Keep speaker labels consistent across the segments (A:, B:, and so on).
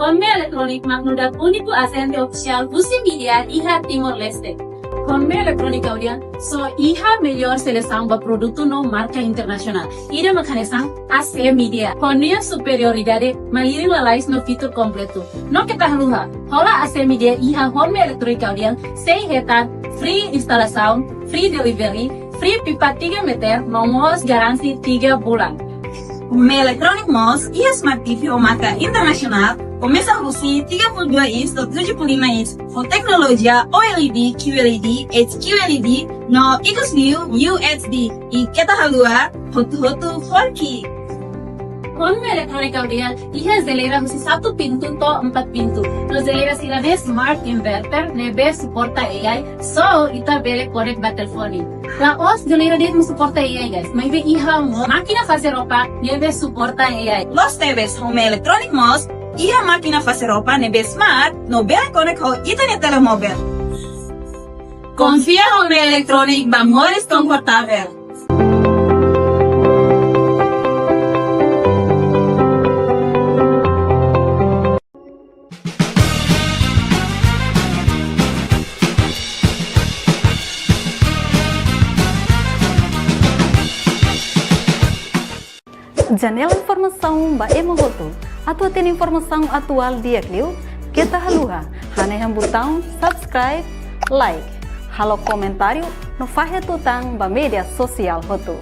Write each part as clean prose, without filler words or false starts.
A: Conme Electronic magnudat único agente oficial Busi Media Iha Timor-Leste. Conme Electronic audian, so Iha melhor seleção para produto no marca internacional. Ida mecanismo AC Media. Conme superioridade, maliri lalais no fitur completo. No kita haluha, hola AC Media Iha Conme Electronic audian, 6 hectare, free instalação, free delivery, free pipa 3 meter, nomos garansi 3 bulan.
B: Conme Electronic Mos e Smart TV marca internacional começa a produzir 32 inch do 75 inch com tecnologia OLED, QLED, HQLED no XView UHD e kita halua hotu 4K.
A: Conme Electronic audian, Iha zelera husi 1 pintu to 4 pintu. No zelera sirane smart inverter, nebe suporta AI, so ita bele connect ba telefoni. La os zelera det mu suporta AI guys. Maybe Iha mo máquina fazer roupa, nebe suporta AI.
B: Los TVs Conme Electronic Mos e a máquina fazer roupa nebe smart no bele connect ho internet telemóvel. Confia Conme Electronic ba mores confortável.
C: Janela informação ba emohoto. Atua tem informação atual dia Clio. Kita haluha. Haneham botão subscribe, like. Halo comentário no fahe tutang ba media sosial hoto.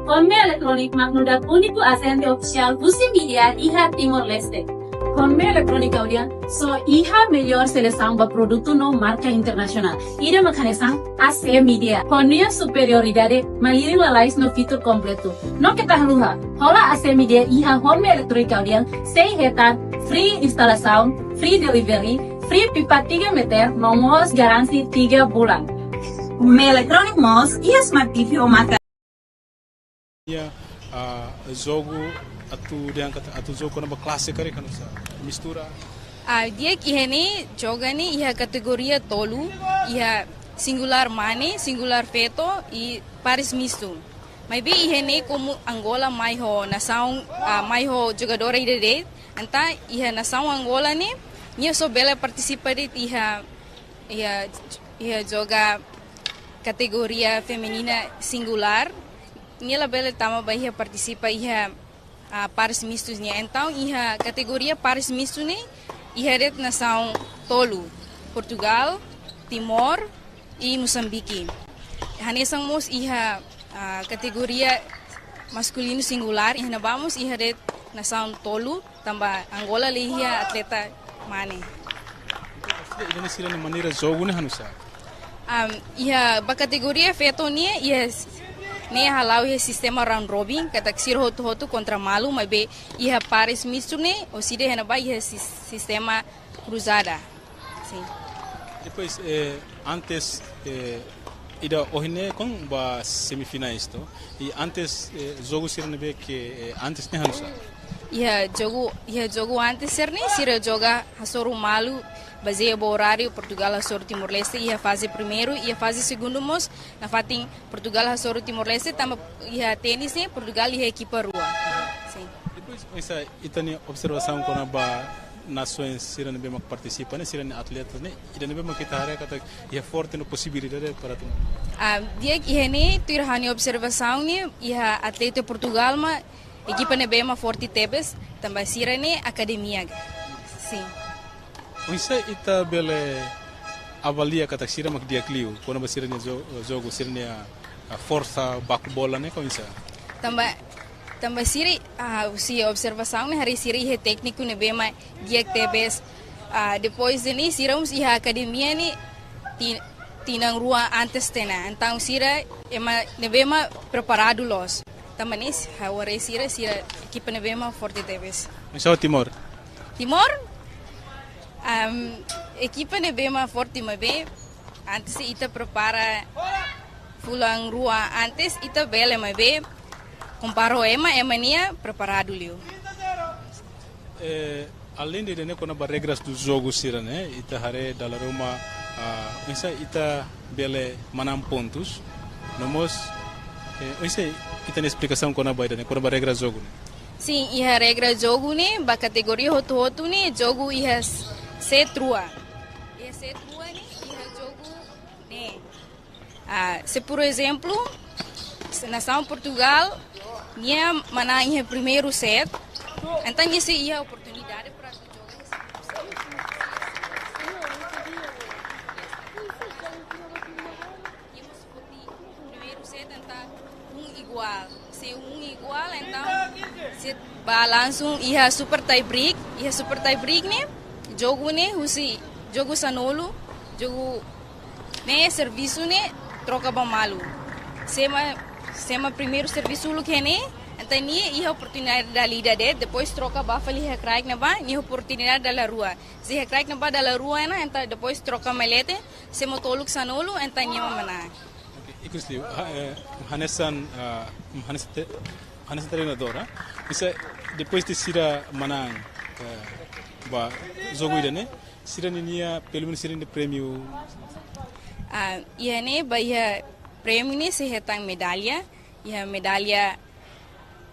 A: Conme Electronic magnudat único agente oficial Busi Media Iha Timor-Leste. Conme Electronic audian, so Iha melhor seleção para produto no marca internacional. Ida mecanismo AC Media. Conme superioridade, maliri lalais no fitur completo. No kita haluha, hola AC Media Iha Conme Electronic audian, 6 hectare, free instalação, free delivery, free pipa 3 meter, nomos garansi 3 bulan.
B: Conme Electronic Mos e Smart TV marca
D: jogo atu jogo na classe kare kan sa mistura
E: dia ihene joga ni iha kategoria tolu iha singular mane singular feto e pares misto maybe ihene como Angola mai ho nação mai ho jogador ide anta iha nação Angola ni nia so bela participar iha joga kategoria feminina singular nia bela tama bahia participa iha pares mistos niya. Então, iha kategoria pares misto ni iha ret nação tolu, Portugal, Timor e Moçambique. Hanesang mos iha kategoria masculino singular, iha nabamos iha ret nação tolu, tamba Angola lehia atleta mane.
D: Ini sila ni maneira jogo ni hanusa.
E: Iha ba kategoria feto ni iha ne halau iha sistema round robin kata sir hotu contra malu mas be iha pares misto ne ou se de renovar iha sistema cruzada sim.
D: Depois antes ida ohine com ba semifinais to e antes jogo sir ne be que antes ne hanusa
E: iha jogo antes ser ne sir joga hasoru malu baseia o horário Portugal hasor Timor-Leste ia fase primeiro ia fase segundo mos na fatin Portugal hasor Timor-Leste tama ia tênis ne Portugal ia equipa rua sim.
D: Depois essa itani observação quando ba nações sirane bem que participa né sirane atletas né ida ne bem que tahara kata ia forte no possibilidade para tu
E: dia ia ne tu irhani observação ne ia atleta Portugal ma equipa ne bem forte tebes também sirane academia sim.
D: Onde ita bele avalia kata sira mak dia Clio quando ba sira jogo sira a força baku bola né com isso
E: também sira se observação né hari sira é técnico né bem mais dia tebes depois de ni sira uns ia academia ni tinang rua antes tena então sira ema ne bem mais preparado los também ni hari sira equipa ne bem mais forte tebes.
D: Então Timor
E: equipa ne bem mais forte mas bem antes ita prepara fulang rua antes ita bele mas bem comparo ema nia preparado liu
D: além de né quando as regras do jogo sira né ita hare dalla Roma pensa ita bele manam pontos nomos pensa ita na explicação quando a baida né quando a regra do jogo né
E: Sim, a regra do jogo, né? A categoria roto né? Jogo ia ser trua. Ia ser trua, né? Ia jogo, né? Se por exemplo, na nação Portugal, ia mana ia primeiro set, então isso ia oportunidade para jogar primeiro set então igual. Se igual, então se balançam ia super tie break, né? Jogo né, usi jogo sanolo, jogo né serviço né, troca ba malu. Sema primeiro serviço lo que né, então ia oportunidade da lida depois troca ba fali ia crack na ba, ia oportunidade da rua. Se ia crack na ba da rua né, então depois troca malete, se motoluk sanolo, então ia mana.
D: Inclusive, Hanesan treinadora, isso depois de Sira Manang, ba jogo ida né, Sira ninia pelo menos Sira de prêmio.
E: Ia né, ba ia prêmio né se hetang medalha, ia medalha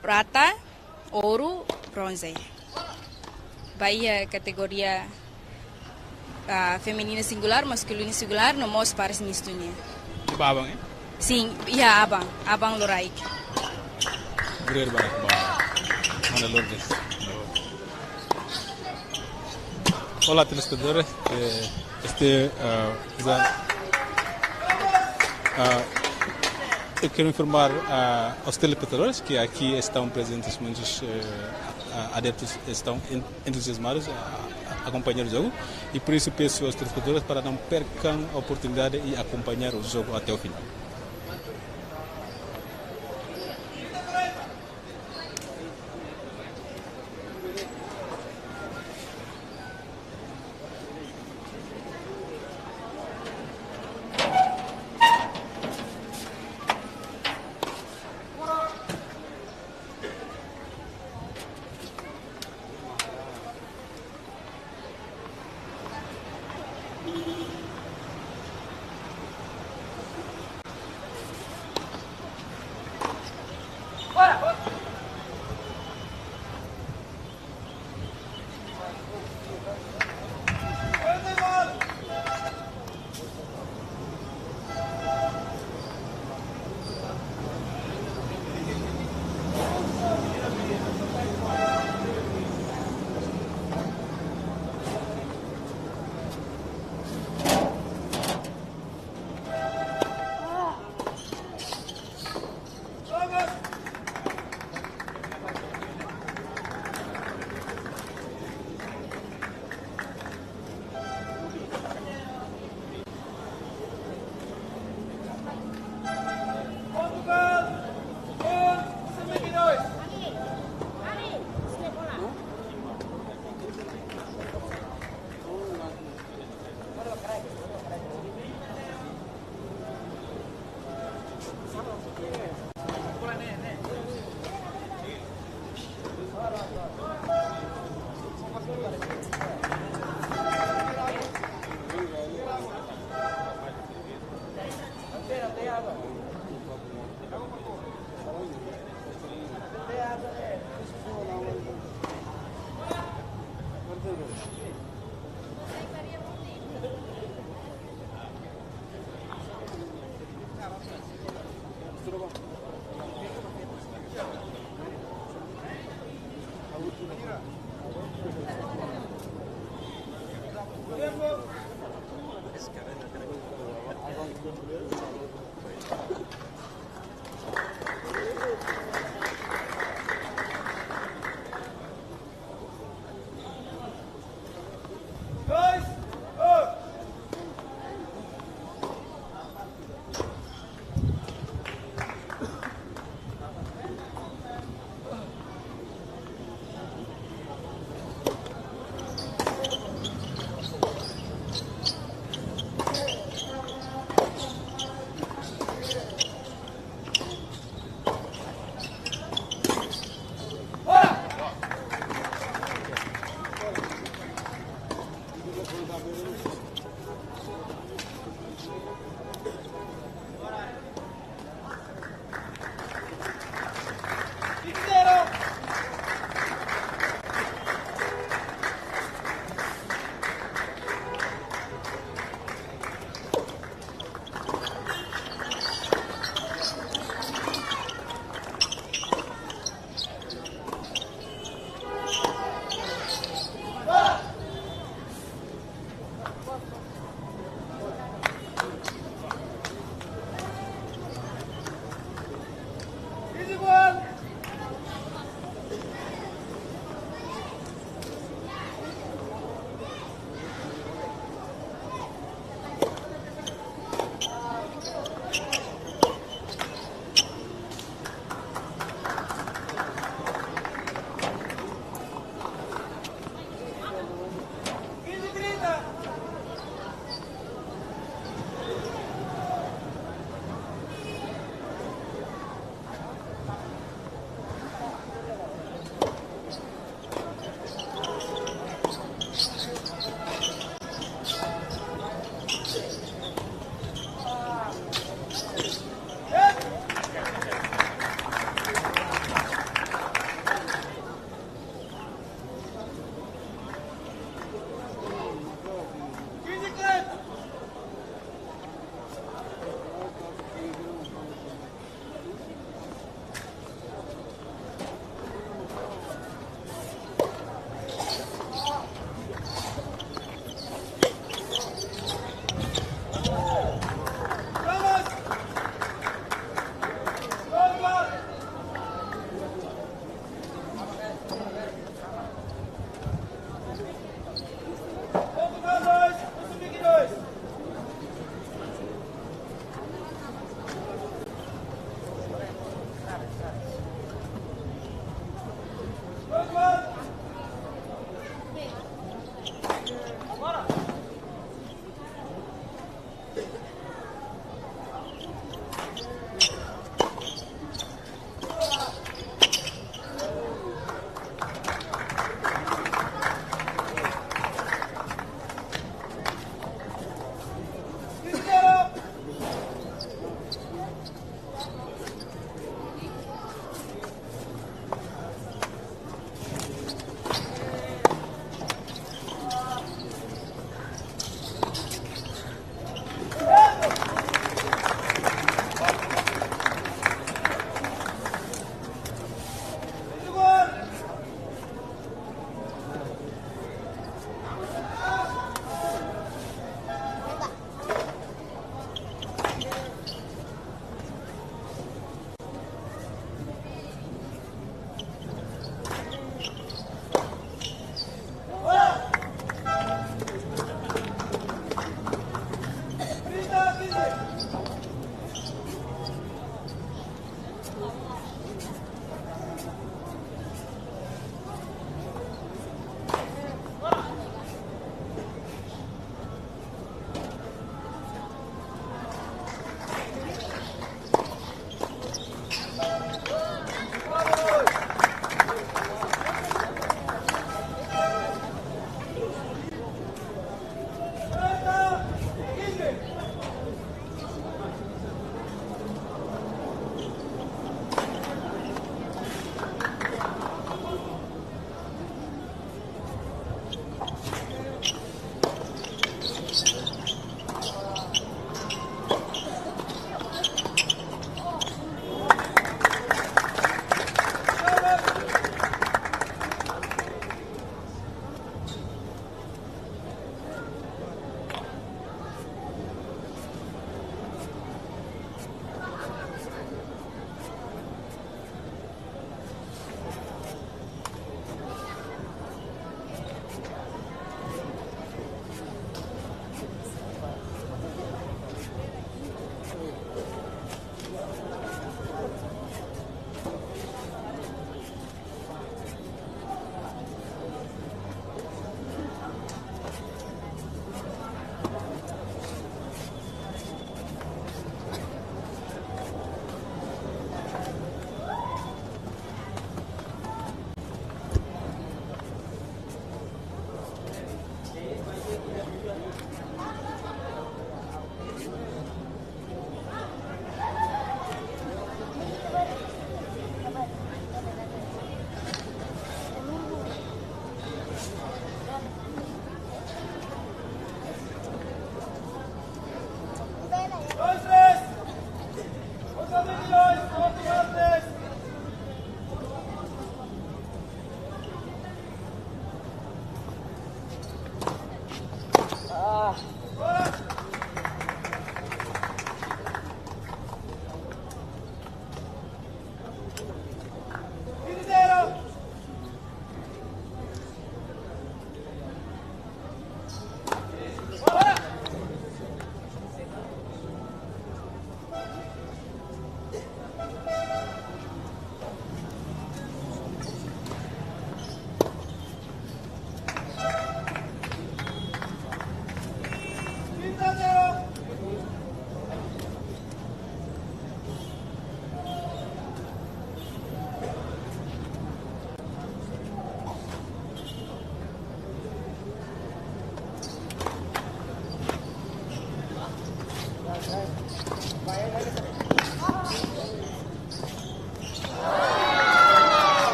E: prata, ouro, bronze. Ba ia categoria feminina singular, masculina singular, no mos pares mistunya.
D: Di babang
E: Sim, ia abang Loraik.
D: Great ba, Mana Lourdes. Olá, telespectadores. Eu quero informar aos telespectadores que aqui estão presentes muitos adeptos, estão entusiasmados a acompanhar o jogo e por isso peço aos telespectadores para não percam a oportunidade de acompanhar o jogo até o final.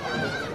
F: Thank you.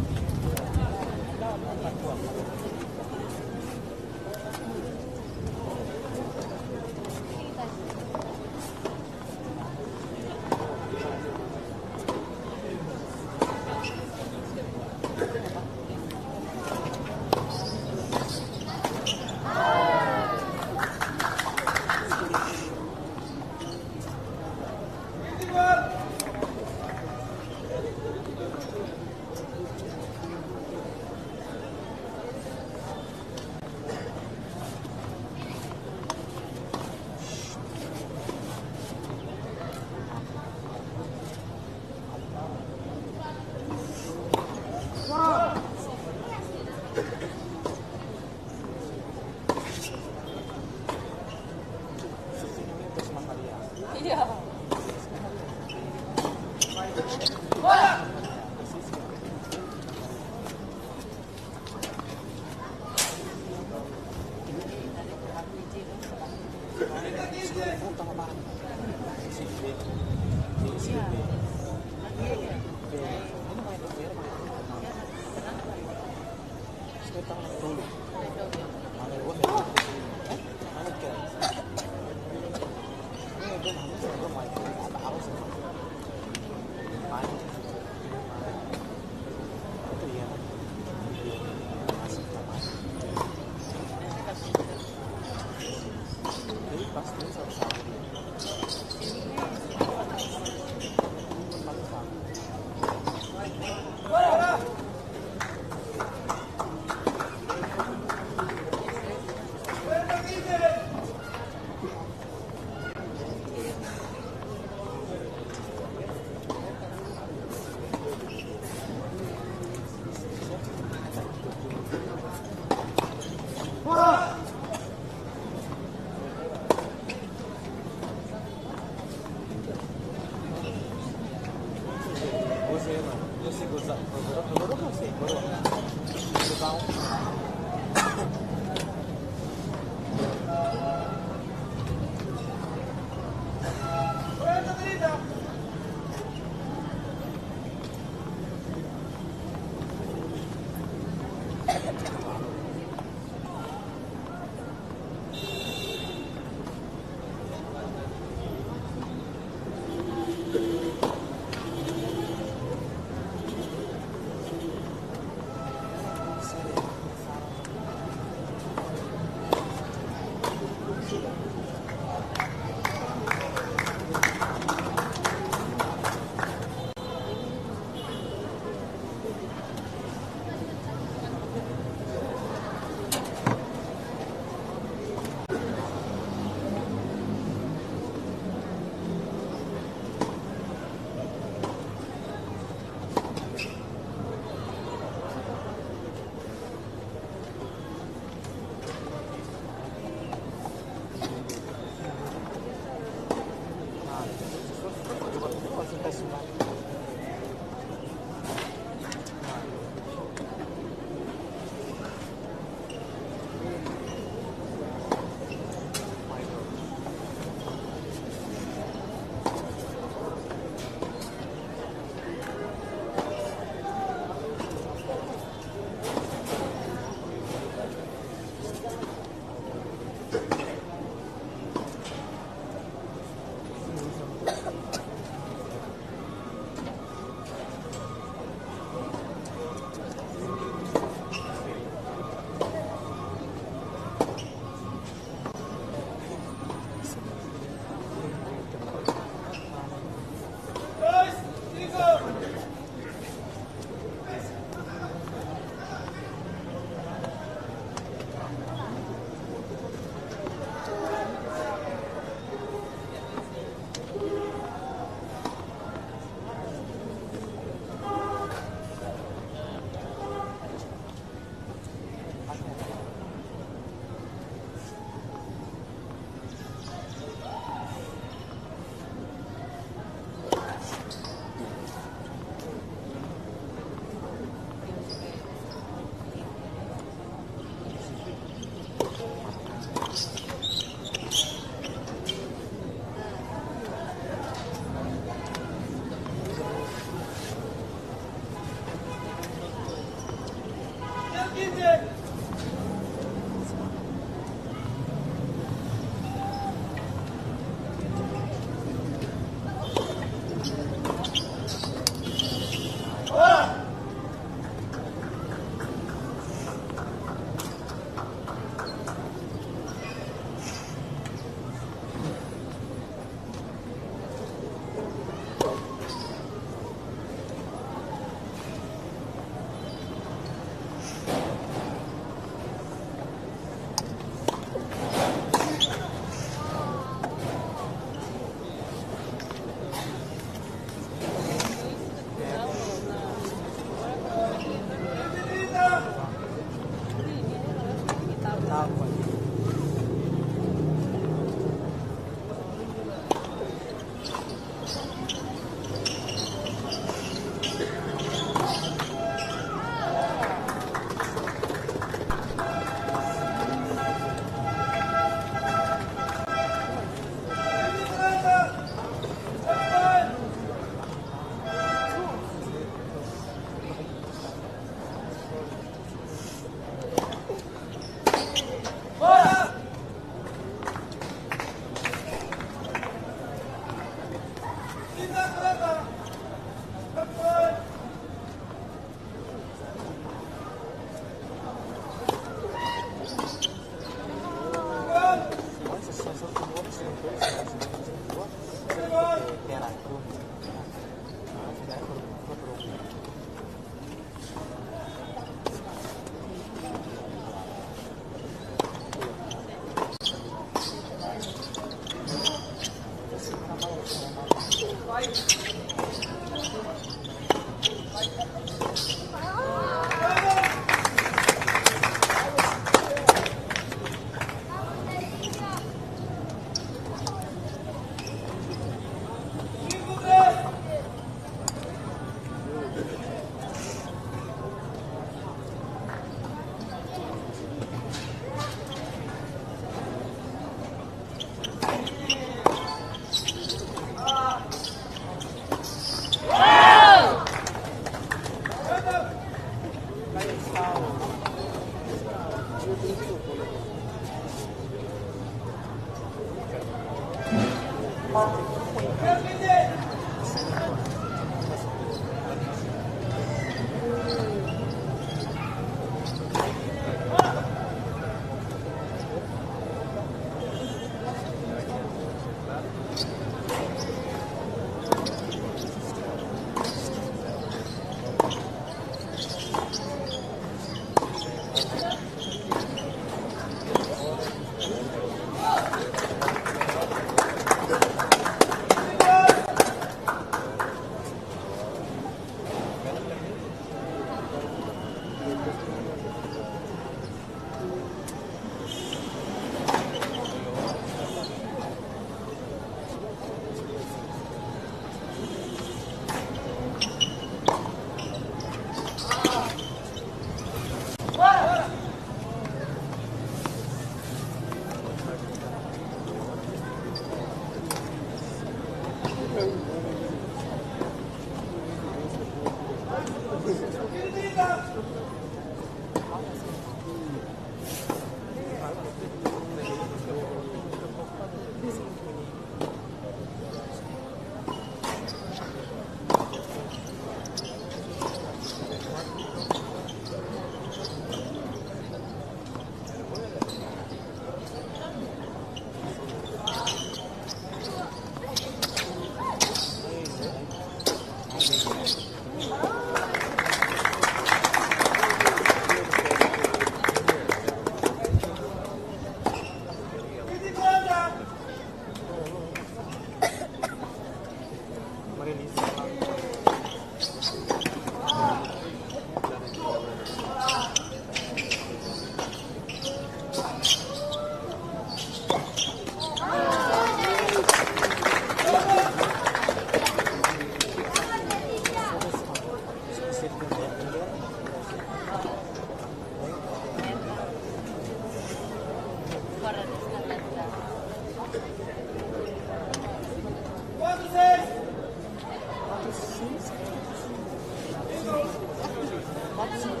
F: Pode ser.